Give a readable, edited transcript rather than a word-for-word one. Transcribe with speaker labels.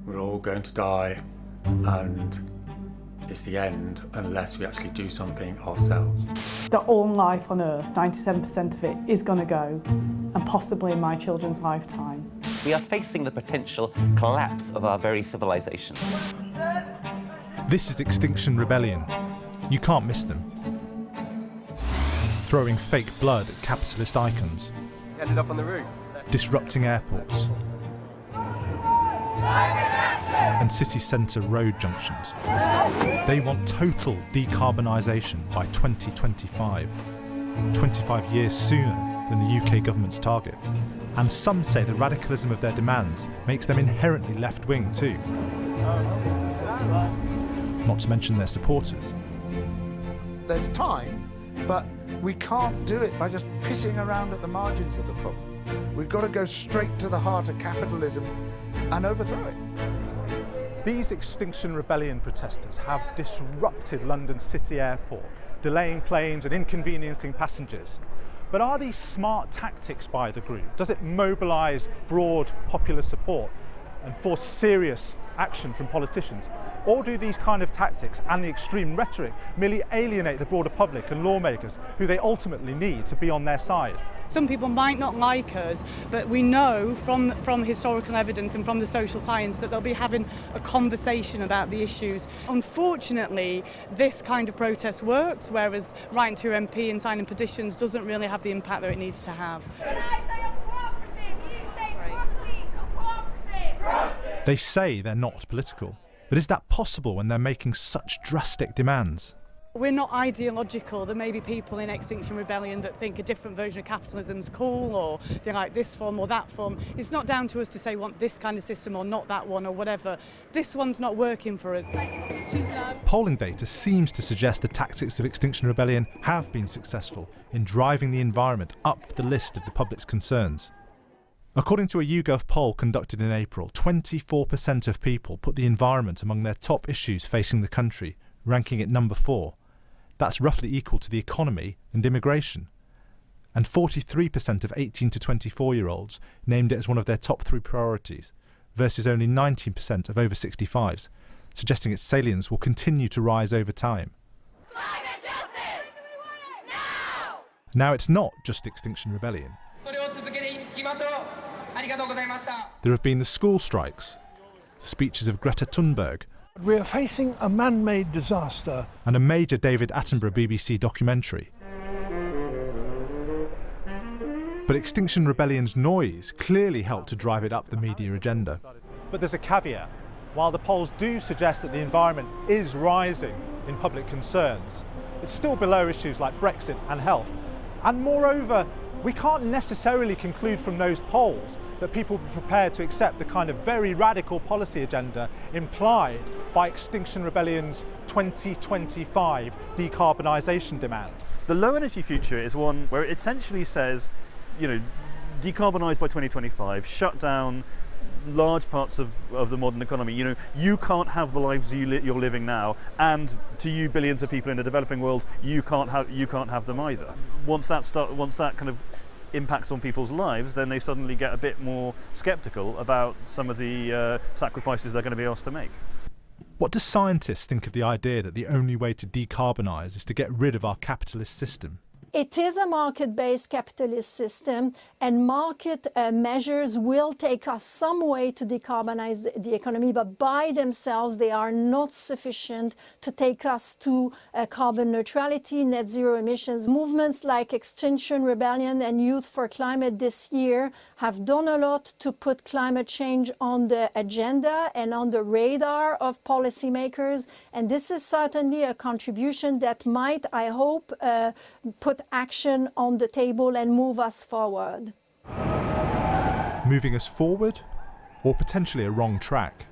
Speaker 1: we're all going to die and it's the end unless we actually do something ourselves.
Speaker 2: That all life on Earth, 97% of it, is going to go, and possibly in my children's lifetime.
Speaker 3: We are facing the potential collapse of our very civilization.
Speaker 4: This is Extinction Rebellion. You can't miss them. Throwing fake blood at capitalist icons.
Speaker 5: Ended up on the roof.
Speaker 4: Disrupting airports. And city centre road junctions. They want total decarbonisation by 2025, 25 years sooner than the UK government's target. And some say the radicalism of their demands makes them inherently left-wing too. Not to mention their supporters.
Speaker 6: There's time, but we can't do it by just pissing around at the margins of the problem. We've got to go straight to the heart of capitalism and overthrow it.
Speaker 4: These Extinction Rebellion protesters have disrupted London City Airport, delaying planes and inconveniencing passengers. But are these smart tactics by the group? Does it mobilise broad popular support and force serious action from politicians? Or do these kind of tactics and the extreme rhetoric merely alienate the broader public and lawmakers who they ultimately need to be on their side?
Speaker 2: Some people might not like us, but we know from historical evidence and from the social science that they'll be having a conversation about the issues. Unfortunately, this kind of protest works, whereas writing to your MP and signing petitions doesn't really have the impact that it needs to have.
Speaker 7: When I say I'm cooperative, you say crossly, I'm cooperative.
Speaker 4: They say they're not political, but is that possible when they're making such drastic demands?
Speaker 2: We're not ideological. There may be people in Extinction Rebellion that think a different version of capitalism's cool, or they like this form or that form. It's not down to us to say we want this kind of system or not that one or whatever. This one's not working for us.
Speaker 4: Polling data seems to suggest the tactics of Extinction Rebellion have been successful in driving the environment up the list of the public's concerns. According to a YouGov poll conducted in April, 24% of people put the environment among their top issues facing the country, ranking it number 4. That's roughly equal to the economy and immigration. And 43% of 18 to 24-year-olds named it as one of their top 3 priorities, versus only 19% of over 65s, suggesting its salience will continue to rise over time.
Speaker 7: Climate justice! We want it now!
Speaker 4: Now it's not just Extinction Rebellion. There have been the school strikes, the speeches of Greta Thunberg,
Speaker 8: We are facing a man-made disaster.
Speaker 4: and a major David Attenborough BBC documentary. But Extinction Rebellion's noise clearly helped to drive it up the media agenda. But there's a caveat. While the polls do suggest that the environment is rising in public concerns, it's still below issues like Brexit and health. And moreover, we can't necessarily conclude from those polls that people are prepared to accept the kind of very radical policy agenda implied by Extinction Rebellion's 2025 decarbonisation demand.
Speaker 9: The low energy future is one where it essentially says, decarbonise by 2025, shut down large parts of the modern economy. You can't have the lives you're living now, and to you billions of people in the developing world, you can't have them either. Once that kind of impacts on people's lives, then they suddenly get a bit more sceptical about some of the sacrifices they're going to be asked to make.
Speaker 4: What do scientists think of the idea that the only way to decarbonise is to get rid of our capitalist system?
Speaker 10: It is a market-based capitalist system, and market measures will take us some way to decarbonize the economy, but by themselves they are not sufficient to take us to carbon neutrality, net zero emissions. Movements like Extinction Rebellion and Youth for Climate this year have done a lot to put climate change on the agenda and on the radar of policymakers, and this is certainly a contribution that might, I hope, put action on the table and move us forward.
Speaker 4: Moving us forward, or potentially a wrong track?